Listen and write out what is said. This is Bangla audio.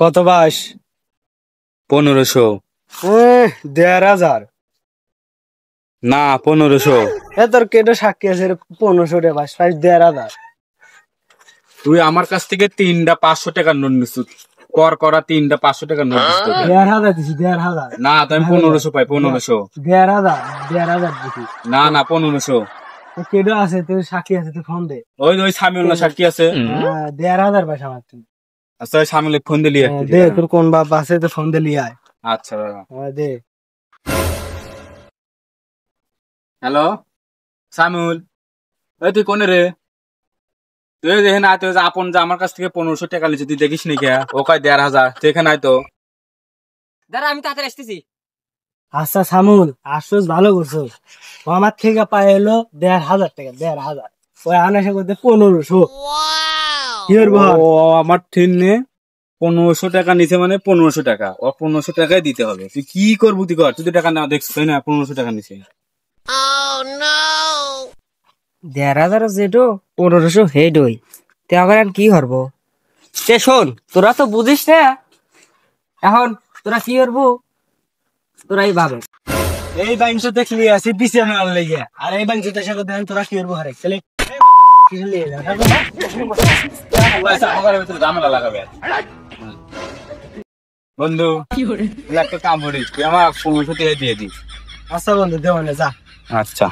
কত বাস? 1500। 1500? না 1500। তোর কেটে সাক্ষী আছে 1500 রে বাস 1500। তুই আমার কাছ থেকে 3টা 500 টাকার নোট নিস, কর করা 3টা 500 টাকার নোট দিস তোকে। 1500 দিছি 1500। না তুমি 1500 পাই 1500। 1500 দিছি। না না 1500। কেটে আছে তুই সাক্ষী আছে তুই ফোন দে। ওই সামিউল না সাক্ষী আছে। 1500 বাস আমার তুই। আচ্ছা ওই সামিউল ফোন দিলি একটু দে তোর কোন বাপ আছে তো ফোন দিলি আয়। আচ্ছা দে। হ্যালো সামিউল, ওই তুই কোনে রে? তুই দেখে না তুই আপন যে আমার কাছ থেকে 1500 টাকা লিখে তুই দেখিস নি কে? ও কয় 1500, তুই এখানে আয় তো। দাঁড়া আমি তাড়াতাড়ি আসতেছি। আচ্ছা সামুল আসছিস ভালো করছিস। ও আমার থেকে পাই হলো 1500 টাকা 1500। ওই আনাসে করতে 1500। কি করবো? ও আমার ঠিক নে 1500 টাকা নিছে মানে 1500 টাকা, ও 1500 টাকাই দিতে হবে। তুই কি করবি? তুই কর, তুই তো টাকা না দেখছিস তাই না? 1500 টাকা নিছে। 1500 যেটো 1500 হেড হই তে আবার আমি কি করবো? তে শোন, তোরা তো বুঝিস না এখন, তোরা কি করবো তোরাই ভাবে। এই বাংশ দেখলি আছে বিছানা লেগে, আর এই বাংশ দেশে কথা তোরা কি করবো? হারে চলে কিছু লিয়ে যা। ঝামেলা লাগাবে বন্ধু, একটা কাম করিস, তুই আমার 1500 টাকা দিয়ে দিস। আচ্ছা বন্ধু দেওয়ানে যা। আচ্ছা।